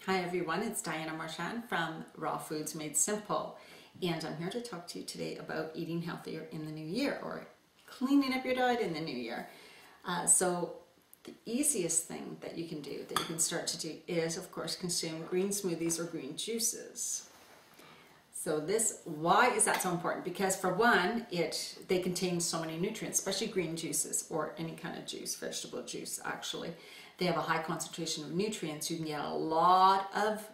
Hi everyone, it's Diana Marchand from Raw Foods Made Simple, and I'm here to talk to you today about eating healthier in the new year, or cleaning up your diet in the new year. So the easiest thing that you can do, that you can start to do, is of course consume green smoothies or green juices. So why is that so important? Because for one, they contain so many nutrients, especially green juices or any kind of juice, vegetable juice actually. They have a high concentration of nutrients. You can get a lot of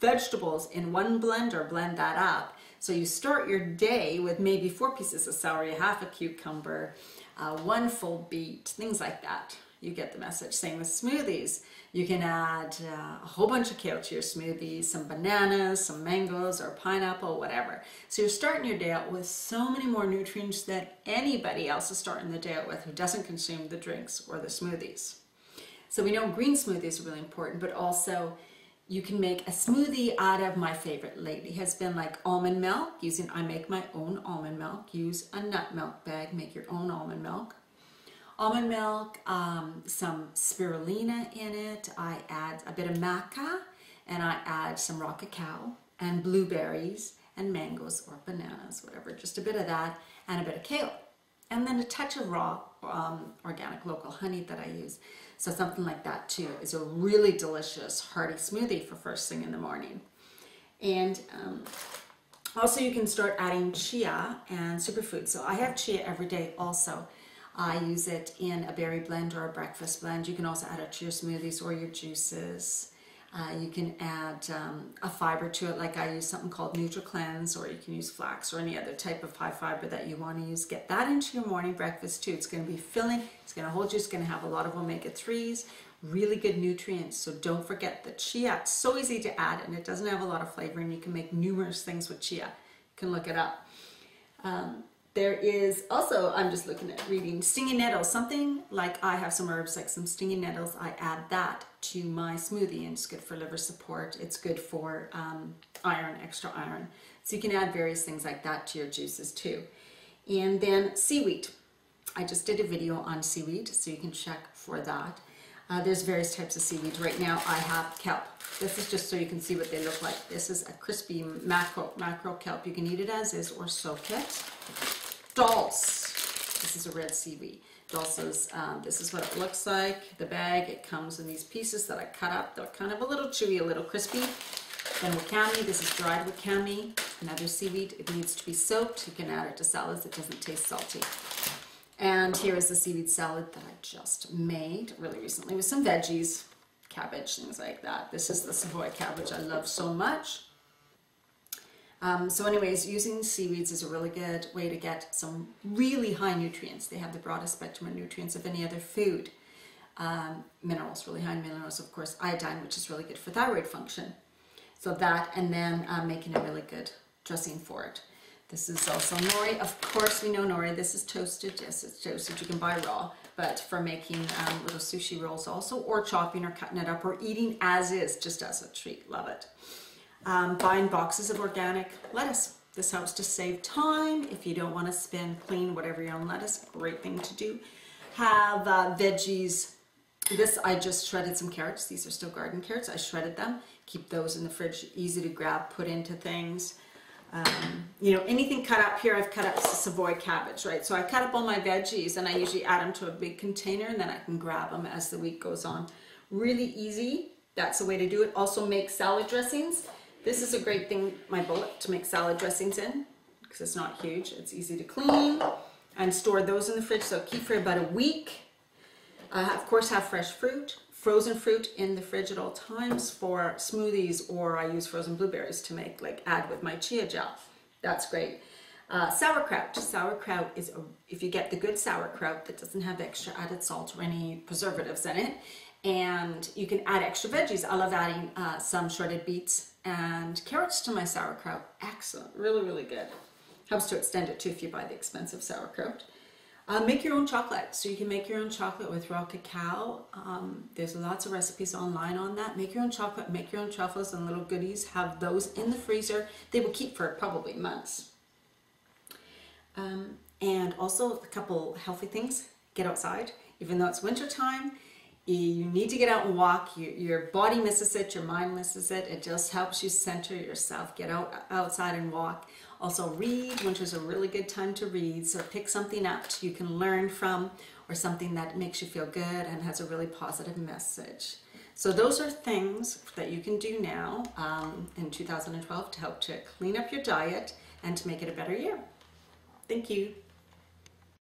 vegetables in one blender, blend that up. So you start your day with maybe 4 pieces of celery, half a cucumber, 1 full beet, things like that. You get the message. Same with smoothies. You can add a whole bunch of kale to your smoothies, some bananas, some mangoes, or pineapple, whatever. So you're starting your day out with so many more nutrients than anybody else is starting the day out with who doesn't consume the drinks or the smoothies. So we know green smoothies are really important, but also you can make a smoothie out of, my favorite lately has been like almond milk. I make my own almond milk. Use a nut milk bag, make your own almond milk. Almond milk, some spirulina in it. I add a bit of maca, and I add some raw cacao and blueberries and mangoes or bananas, whatever. Just a bit of that and a bit of kale. And then a touch of raw organic local honey that I use. So something like that too is a really delicious hearty smoothie for first thing in the morning. And also you can start adding chia and superfoods. So I have chia every day also. I use it in a berry blend or a breakfast blend. You can also add it to your smoothies or your juices. You can add a fiber to it, like I use something called NutriCleanse, or you can use flax or any other type of high fiber that you want to use. Get that into your morning breakfast too. It's going to be filling, it's going to hold you, it's going to have a lot of omega-3s, really good nutrients. So don't forget the chia. It's so easy to add and it doesn't have a lot of flavor, and you can make numerous things with chia. You can look it up. There is also, I'm just looking at reading, stinging nettles. Something like I have some herbs like some stinging nettles. I add that to my smoothie, and it's good for liver support. It's good for iron, extra iron. So you can add various things like that to your juices too. And then seaweed. I just did a video on seaweed, so you can check for that. There's various types of seaweed. Right now I have kelp. This is just so you can see what they look like. This is a crispy macro kelp. You can eat it as is or soak it. Dulse. This is a red seaweed. Dulses, this is what it looks like. The bag, it comes in these pieces that I cut up. They're kind of a little chewy, a little crispy. Then wakame, this is dried wakame, another seaweed. It needs to be soaked. You can add it to salads. It doesn't taste salty. And here is the seaweed salad that I just made really recently with some veggies, cabbage, things like that. This is the Savoy cabbage I love so much. So anyways, using seaweeds is a really good way to get some really high nutrients. They have the broadest spectrum of nutrients of any other food. Minerals, really high in minerals, of course. Iodine, which is really good for thyroid function. So that, and then making a really good dressing for it. This is also nori. Of course, we know nori. This is toasted. Yes, it's toasted. You can buy raw. But for making little sushi rolls also, or chopping or cutting it up, or eating as is, just as a treat. Love it. Buying boxes of organic lettuce. This helps to save time if you don't want to clean whatever your own lettuce. Great thing to do. Have veggies. This, I just shredded some carrots. These are still garden carrots. I shredded them. Keep those in the fridge. Easy to grab, put into things. You know, anything cut up here, I've cut up Savoy cabbage, right? So I cut up all my veggies and I usually add them to a big container, and then I can grab them as the week goes on. Really easy. That's the way to do it. Also make salad dressings. This is a great thing, my bullet, to make salad dressings in, because it's not huge. It's easy to clean and store those in the fridge. So keep for about a week. Of course, have fresh fruit, frozen fruit in the fridge at all times for smoothies, or I use frozen blueberries to make, like add with my chia gel. That's great. Sauerkraut. Sauerkraut is, if you get the good sauerkraut that doesn't have extra added salt or any preservatives in it, and you can add extra veggies. I love adding some shredded beets and carrots to my sauerkraut. Excellent, really, really good. Helps to extend it too if you buy the expensive sauerkraut. Make your own chocolate. So you can make your own chocolate with raw cacao. There's lots of recipes online on that. Make your own chocolate, make your own truffles and little goodies. Have those in the freezer. They will keep for probably months. And also a couple healthy things. Get outside, even though it's winter time. You need to get out and walk. Your body misses it, your mind misses it. It just helps you center yourself. Get outside and walk. Also read. Winter's a really good time to read. So pick something up you can learn from, or something that makes you feel good and has a really positive message. So those are things that you can do now in 2012 to help to clean up your diet and to make it a better year. Thank you.